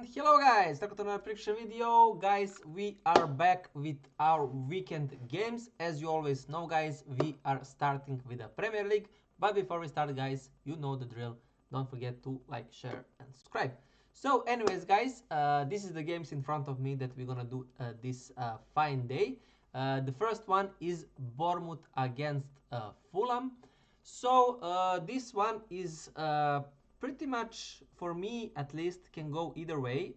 And hello guys, welcome to another prediction video. Guys, we are back with our weekend games. As you always know guys, we are starting with the Premier League. But before we start guys, you know the drill. Don't forget to like, share and subscribe. So anyways guys, this is the games in front of me that we're gonna do this fine day. The first one is Bournemouth against Fulham. So this one is pretty much, for me at least, can go either way.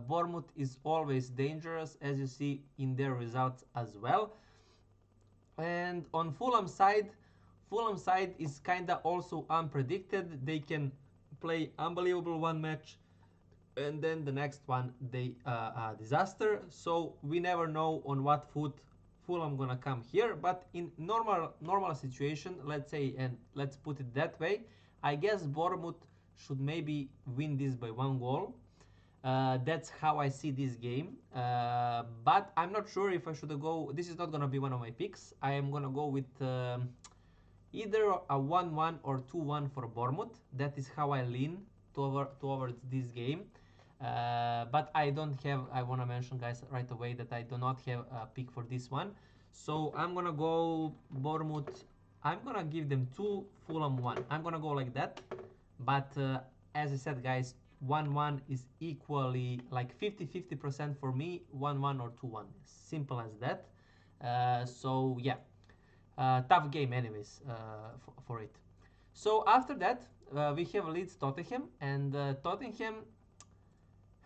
Bournemouth is always dangerous, as you see in their results as well. And on Fulham side is kinda also unpredicted. They can play unbelievable one match, and then the next one they disaster. So we never know on what foot Fulham gonna come here. But in normal situation, let's say, and let's put it that way, I guess Bournemouth should maybe win this by 1 goal. That's how I see this game. But I'm not sure if I should go. This is not gonna be one of my picks. I am gonna go with either a 1-1 or 2-1 for Bournemouth. That is how I lean towards this game. But I don't have, I want to mention guys right away that I do not have a pick for this one. So I'm going to go Bournemouth. I'm going to give them 2, Fulham 1. I'm going to go like that. But as I said guys, 1-1 is equally like 50-50% for me, 1-1 or 2-1. Simple as that. So yeah, tough game anyways for it. So after that, we have Leeds Tottenham, and Tottenham,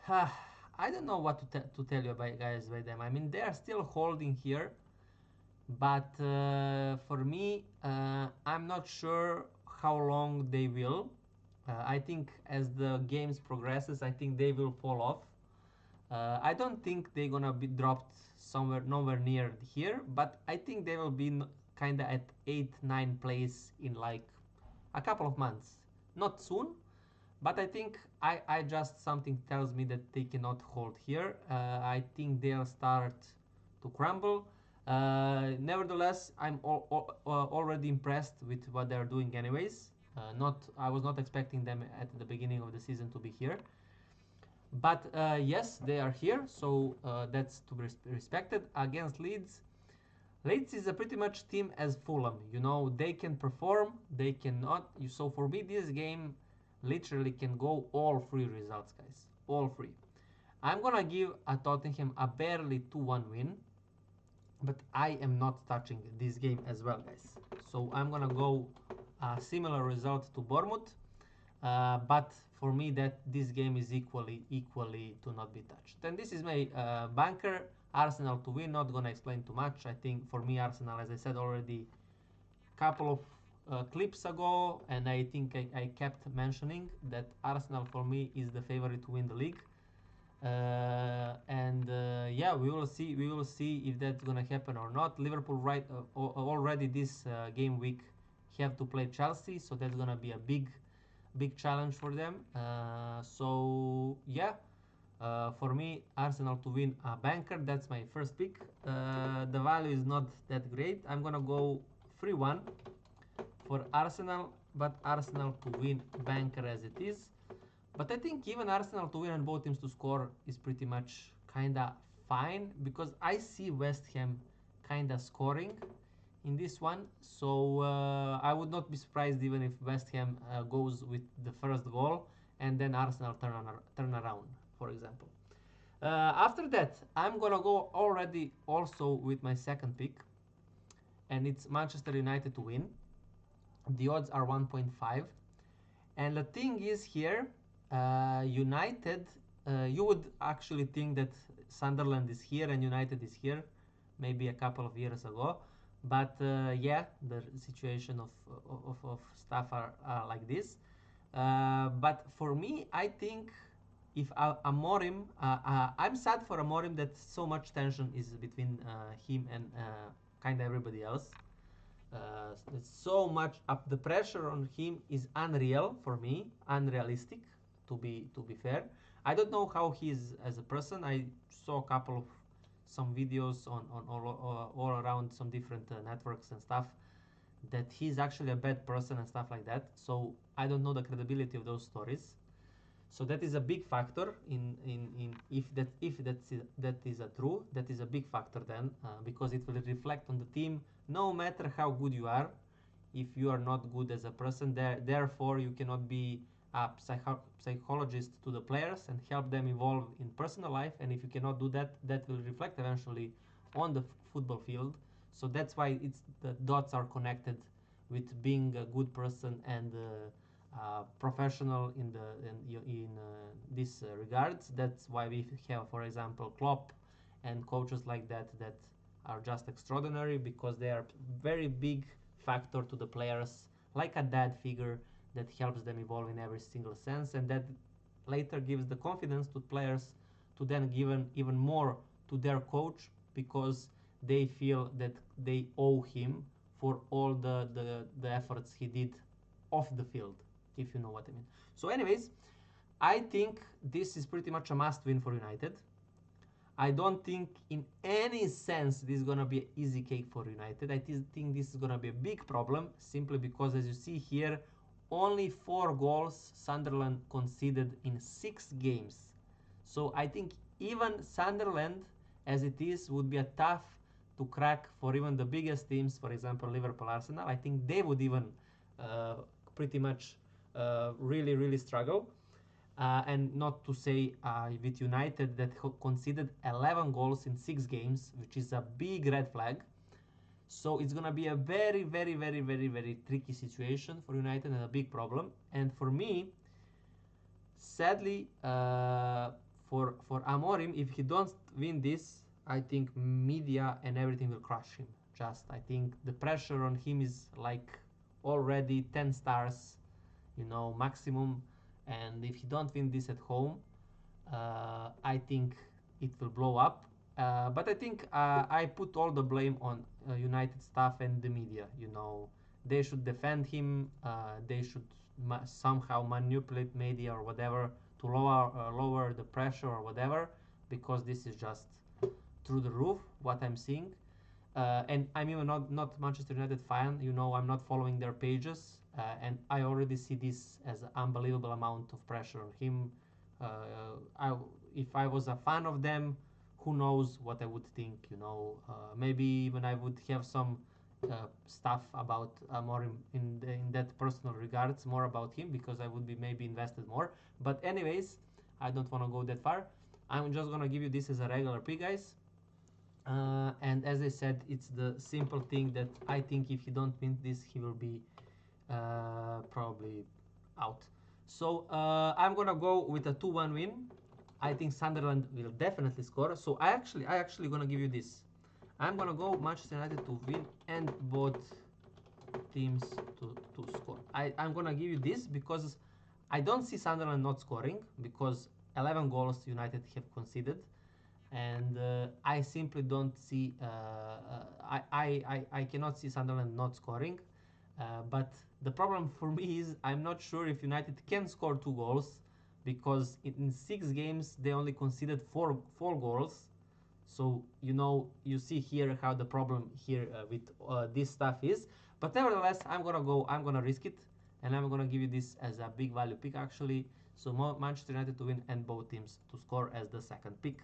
I don't know what to tell you about guys by them. I mean, they are still holding here, but for me, I'm not sure how long they will. I think as the games progresses, I think they will fall off. I don't think they're gonna be dropped somewhere nowhere near here, but I think they will be kinda at 8-9 place in like a couple of months. Not soon, but I think I just, something tells me that they cannot hold here. I think they'll start to crumble. Nevertheless, I'm already impressed with what they're doing anyways. I was not expecting them at the beginning of the season to be here. But yes, they are here, so that's to be respected. Against Leeds, Leeds is a pretty much team as Fulham. You know, they can perform, they cannot. So for me, this game literally can go all 3 results, guys. All 3. I'm gonna give a Tottenham a barely 2-1 win, but I am not touching this game as well, guys. So I'm gonna go a similar result to Bournemouth, but for me that this game is equally to not be touched. And this is my banker. Arsenal to win. Not gonna explain too much. I think for me Arsenal, as I said already couple of clips ago, and I think I kept mentioning that Arsenal for me is the favorite to win the league. And yeah, we will see if that's gonna happen or not. Liverpool already this game week have to play Chelsea, so that's gonna be a big challenge for them. So yeah, for me, Arsenal to win a banker. That's my first pick. The value is not that great. I'm gonna go 3-1 for Arsenal, but Arsenal to win banker as it is. But I think even Arsenal to win and both teams to score is pretty much kinda fine, because I see West Ham kinda scoring in this one. So I would not be surprised even if West Ham goes with the first goal and then Arsenal turn around, for example. After that, I'm gonna go already also with my second pick, and it's Manchester United to win. The odds are 1.5, and the thing is here, United, you would actually think that Sunderland is here and United is here, maybe a couple of years ago, but yeah, the situation of stuff are like this. But for me, I think if Amorim, I'm sad for Amorim that so much tension is between him and kind of everybody else. So much up, the pressure on him is unreal for me, unrealistic to be fair. I don't know how he is as a person. I saw a couple of some videos on all around some different networks and stuff that he's actually a bad person and stuff like that. So I don't know the credibility of those stories. So that is a big factor in that is a true, that is a big factor then, because it will reflect on the team no matter how good you are. If you are not good as a person, therefore you cannot be a psychologist to the players and help them evolve in personal life. And if you cannot do that, that will reflect eventually on the football field. So that's why the dots are connected with being a good person and professional in this regards. That's why we have, for example, Klopp and coaches like that that are just extraordinary, because they are very big factor to the players, like a dad figure that helps them evolve in every single sense, and that later gives the confidence to players to then give even more to their coach, because they feel that they owe him for all the efforts he did off the field, if you know what I mean. So anyways, I think this is pretty much a must win for United. I don't think in any sense this is going to be an easy cake for United. I think this is going to be a big problem, simply because, as you see here, only 4 goals Sunderland conceded in 6 games. So I think even Sunderland, as it is, would be a tough to crack for even the biggest teams, for example, Liverpool, Arsenal. I think they would even pretty much really, really struggle. And not to say with United that conceded 11 goals in 6 games, which is a big red flag. So it's going to be a very, very, very, very, very tricky situation for United and a big problem. And for me, sadly, for Amorim, if he don't win this, I think media and everything will crush him. Just, I think the pressure on him is like already 10 stars, maximum. And if he don't win this at home, I think it will blow up. But I think I put all the blame on United staff and the media. They should defend him. They should somehow manipulate media or whatever to lower the pressure or whatever, because this is just through the roof what I'm seeing. And I'm even not Manchester United fan. I'm not following their pages, and I already see this as an unbelievable amount of pressure on him. If I was a fan of them, who knows what I would think? Maybe even I would have some stuff about more in that personal regards, more about him, because I would be maybe invested more. But anyways, I don't want to go that far. I'm just gonna give you this as a regular pick, guys. And as I said, it's the simple thing that I think if he don't win this, he will be probably out. So I'm gonna go with a 2-1 win. I think Sunderland will definitely score. So I actually gonna give you this. I'm gonna go Manchester United to win and both teams to score. I'm gonna give you this because I don't see Sunderland not scoring, because 11 goals United have conceded. And I simply don't see. I cannot see Sunderland not scoring. But the problem for me is I'm not sure if United can score 2 goals, because in 6 games they only conceded 4 goals. So you see here how the problem here with this stuff is. But nevertheless, I'm gonna risk it, and I'm gonna give you this as a big value pick actually. So Manchester United to win and both teams to score as the second pick.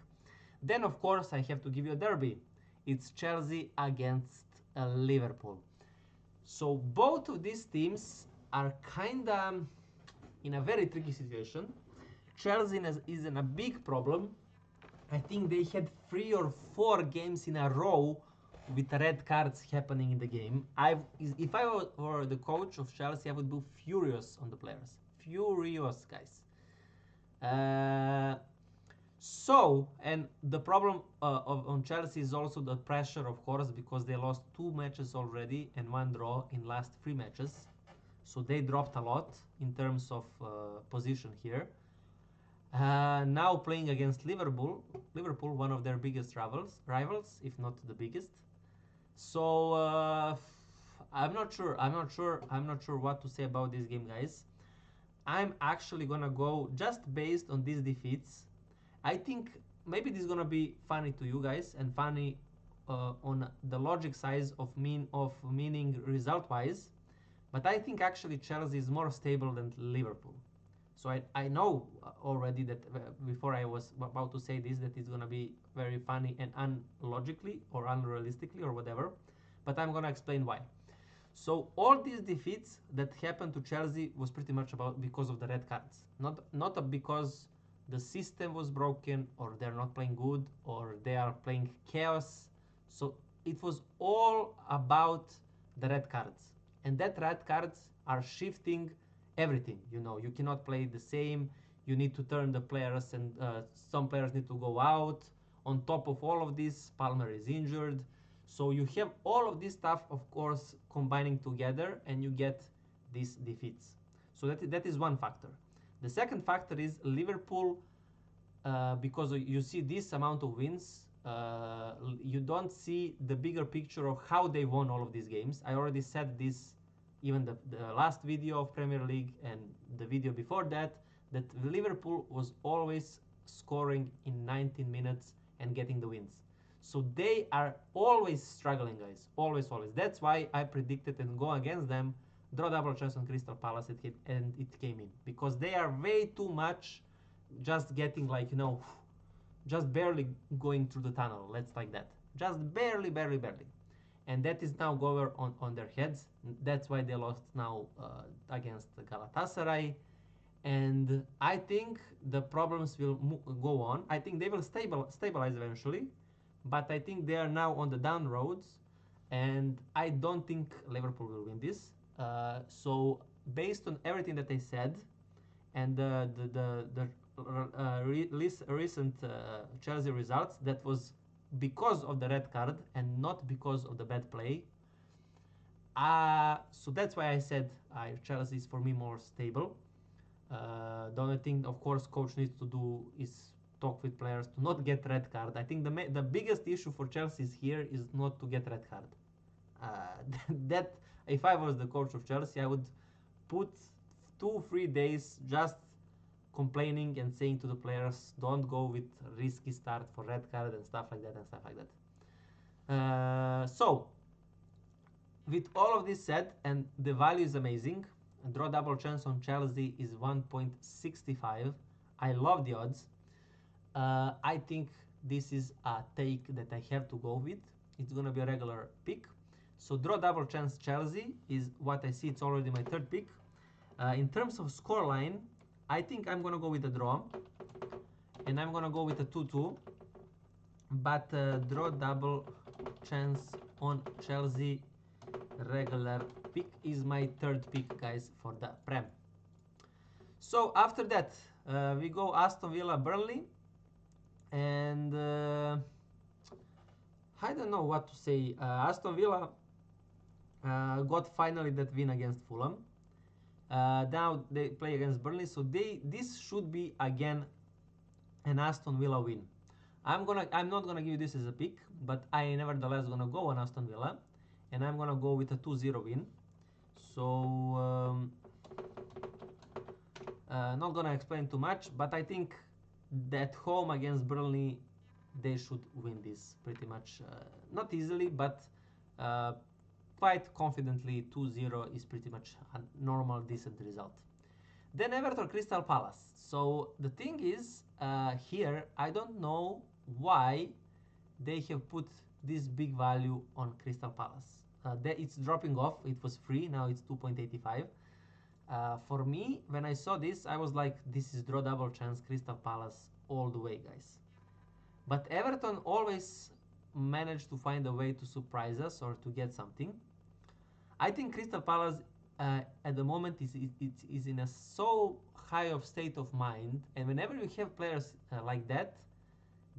Then, of course, I have to give you a derby. It's Chelsea against Liverpool. So both of these teams are kind of in a very tricky situation. Chelsea is in a big problem. I think they had 3 or 4 games in a row with red cards happening in the game. If I were the coach of Chelsea, I would be furious on the players. Furious, guys. And the problem on Chelsea is also the pressure, of course, because they lost 2 matches already and 1 draw in last 3 matches. So they dropped a lot in terms of position here. Now playing against Liverpool, one of their biggest rivals, if not the biggest. So I'm not sure what to say about this game, guys. I'm actually gonna go just based on these defeats. I think maybe this is gonna be funny to you guys and funny on the logic size of meaning result wise, but I think actually Chelsea is more stable than Liverpool. So I know already that before I was about to say this, that it's gonna be very funny and unlogically or unrealistically or whatever, but I'm gonna explain why. So all these defeats that happened to Chelsea was pretty much about because of the red cards, not because the system was broken or they're not playing good or they are playing chaos. So it was all about the red cards, and that red cards are shifting everything. You know, you cannot play the same. You need to turn the players, and some players need to go out. On top of all of this, Palmer is injured. So you have all of this stuff, of course, combining together, and you get these defeats. So that is one factor. The second factor is Liverpool, because you see this amount of wins, you don't see the bigger picture of how they won all of these games. I already said this, even the last video of Premier League and the video before that Liverpool was always scoring in 19 minutes and getting the wins. So they are always struggling, guys. Always, always. That's why I predicted and go against them. Draw double chance on Crystal Palace, and it came in. Because they are way too much just getting, like, you know, just barely going through the tunnel. Let's like that. Just barely, barely, barely. And that is now over on their heads. That's why they lost now against Galatasaray. And I think the problems will go on. I think they will stabilize eventually, but I think they are now on the down roads, and I don't think Liverpool will win this. So based on everything that I said and the recent Chelsea results, that was because of the red card and not because of the bad play. So that's why I said Chelsea is for me more stable. The only thing, of course, coach needs to do is talk with players to not get red card. I think the biggest issue for Chelsea here is not to get red card. That if I was the coach of Chelsea, I would put 2-3 days just complaining and saying to the players, don't go with risky start for red card and stuff like that and stuff like that. So with all of this said, and the value is amazing. Draw double chance on Chelsea is 1.65. I love the odds. I think this is a take that I have to go with. It's gonna be a regular pick. So draw double chance Chelsea is what I see. It's already my third pick. In terms of scoreline, I think I'm gonna go with a draw, and I'm gonna go with a 2-2. But draw double chance on Chelsea regular pick is my third pick, guys, for the Prem. So after that, we go Aston Villa Burnley, and I don't know what to say. Aston Villa got finally that win against Fulham. Now they play against Burnley, so this should be again an Aston Villa win. I'm not gonna give you this as a pick, but I nevertheless gonna go on Aston Villa, and I'm gonna go with a 2-0 win. So not gonna explain too much, but I think that home against Burnley they should win this pretty much, not easily, but quite confidently. 2-0 is pretty much a normal, decent result. Then Everton Crystal Palace. So the thing is, here I don't know why they have put this big value on Crystal Palace. It's dropping off. It was free, now it's 2.85. For me, when I saw this, I was like, this is draw double chance Crystal Palace all the way, guys. But Everton always managed to find a way to surprise us or to get something. I think Crystal Palace at the moment is in a so high of state of mind, and whenever you have players like that,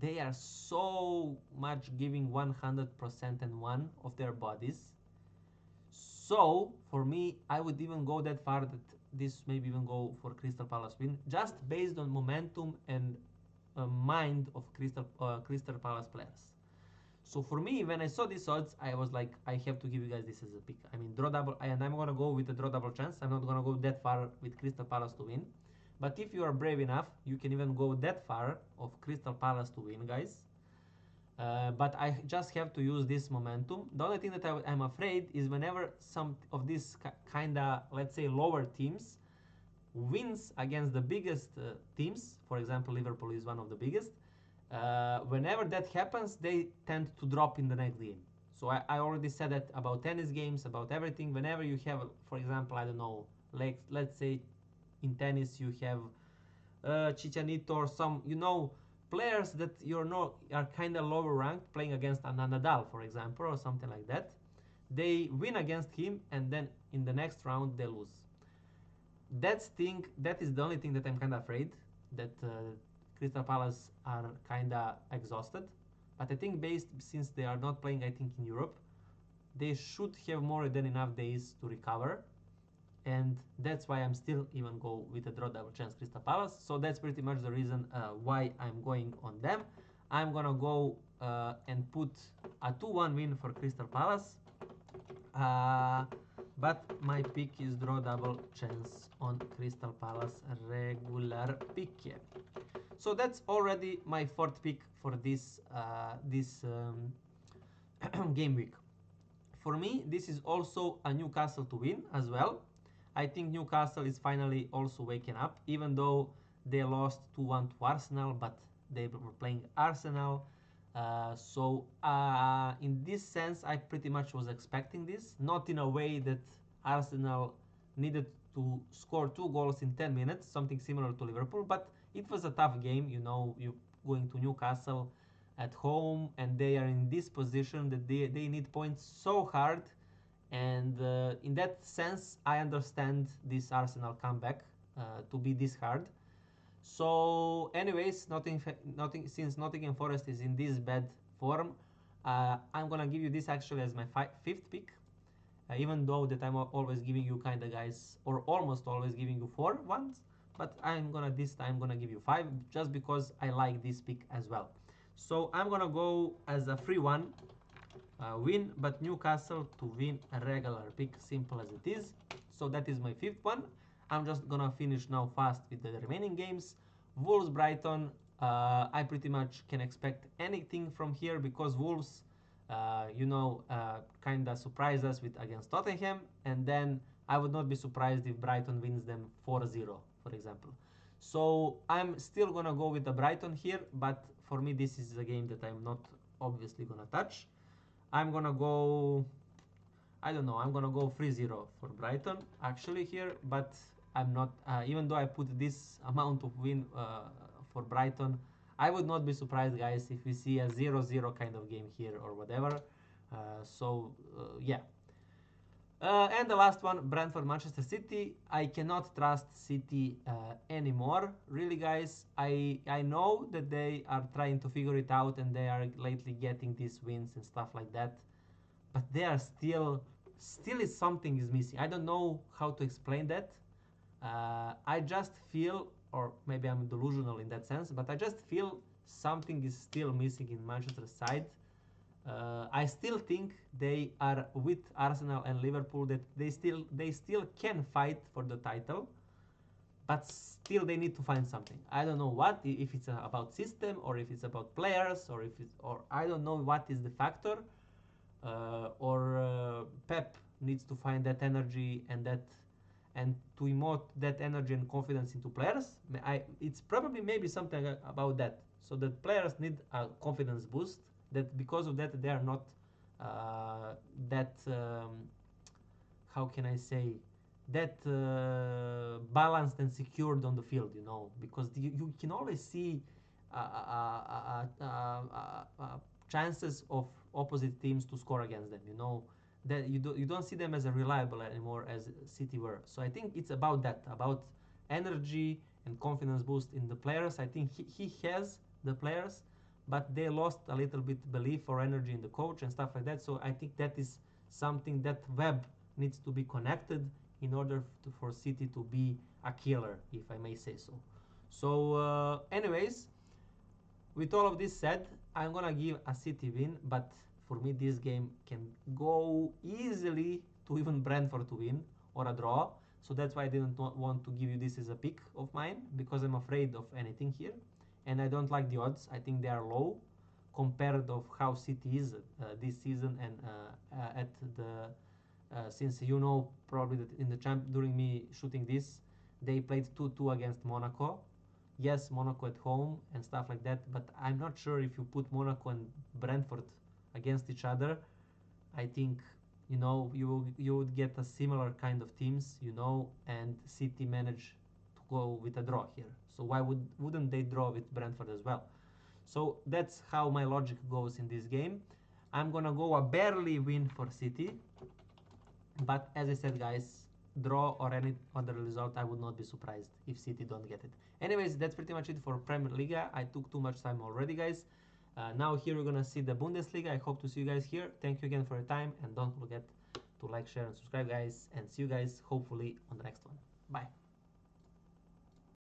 they are so much giving 101 of their bodies. So for me, I would even go that far that this maybe even go for Crystal Palace win, just based on momentum and mind of Crystal Palace players. So for me, when I saw these odds, I was like, I have to give you guys this as a pick. I mean, draw double, and I'm gonna go with a draw double chance. I'm not gonna go that far with Crystal Palace to win. But if you are brave enough, you can even go that far of Crystal Palace to win, guys. But I just have to use this momentum. The only thing that I'm afraid is whenever some of these kinda, let's say, lower teams wins against the biggest teams, for example, Liverpool is one of the biggest, whenever that happens, they tend to drop in the next game. So I already said that about tennis games, about everything. Whenever you have, for example, I don't know, like let's say in tennis you have Chicharito or some, players that you're not are kind of lower ranked playing against a Nadal, for example, or something like that. They win against him, and then in the next round they lose. That is the only thing that I'm kind of afraid that Crystal Palace are kind of exhausted. But I think based since they are not playing, I think in Europe, they should have more than enough days to recover, and that's why I'm still even go with a draw double chance Crystal Palace. So that's pretty much the reason why I'm going on them. I'm gonna go and put a 2-1 win for Crystal Palace. But my pick is draw double chance on Crystal Palace regular pick. Yeah. So that's already my fourth pick for this game week. For me, this is also a Newcastle to win as well. I think Newcastle is finally also waking up, even though they lost 2-1 to Arsenal, but they were playing Arsenal. In this sense, I pretty much was expecting this, not in a way that Arsenal needed to score 2 goals in 10 minutes, something similar to Liverpool, but it was a tough game. You going to Newcastle at home, and they are in this position that they need points so hard. And in that sense, I understand this Arsenal comeback to be this hard. So, anyways, since Nottingham Forest is in this bad form, I'm gonna give you this actually as my fifth pick. Even though that I'm always giving you kind of guys, or almost always giving you 4 ones, but this time gonna give you 5 just because I like this pick as well. So I'm gonna go as a free one win, but Newcastle to win a regular pick, simple as it is. So that is my fifth one. I'm just gonna finish now fast with the remaining games. Wolves Brighton, I pretty much can expect anything from here because Wolves, kind of surprised us with against Tottenham, and then I would not be surprised if Brighton wins them 4-0, for example. So I'm still gonna go with the Brighton here, but for me this is a game that I'm not obviously gonna touch. I'm gonna go, I don't know, I'm gonna go 3-0 for Brighton actually here, but I'm not, even though I put this amount of win for Brighton, I would not be surprised, guys, if we see a 0-0 kind of game here or whatever. Yeah. And the last one, Brentford Manchester City. I cannot trust City anymore. Really, guys, I know that they are trying to figure it out and they are lately getting these wins and stuff like that. But they are still is something is missing. I don't know how to explain that. I just feel, or maybe I'm delusional in that sense, but I just feel something is still missing in Manchester side. I still think they are with Arsenal and Liverpool that they still can fight for the title, but still they need to find something. I don't know what, if it's about system or if it's about players or I don't know what is the factor. Or Pep needs to find that energy and to emote that energy and confidence into players. It's probably maybe something about that. So that players need a confidence boost. That because of that they are not how can I say that balanced and secured on the field. Because you can always see chances of opposite teams to score against them. That you don't see them as a reliable anymore as City were. So I think it's about that, about energy and confidence boost in the players. I think he has the players, but they lost a little bit belief or energy in the coach and stuff like that. So I think that is something that web needs to be connected in order for City to be a killer, if I may say so. So anyways, with all of this said, I'm gonna give a City win, but for me this game can go easily to even Brentford to win or a draw. So that's why I didn't want to give you this as a pick of mine, because I'm afraid of anything here. And I don't like the odds. I think they are low compared of how City is this season and at the since probably that in the during me shooting this, They played 2-2 against Monaco. Yes, Monaco at home and stuff like that, but I'm not sure if you put Monaco and Brentford against each other. I think, you know, you would get a similar kind of teams, you know, and City managed to go with a draw here. So why wouldn't they draw with Brentford as well? So that's how my logic goes in this game. I'm gonna go a barely win for City, but as I said, guys, draw or any other result, I would not be surprised if City don't get it. Anyways, that's pretty much it for Premier Liga. I took too much time already, guys. Now here we're gonna see the Bundesliga. I hope to see you guys here. Thank you again for your time, and don't forget to like, share, and subscribe, guys. And see you guys hopefully on the next one. Bye.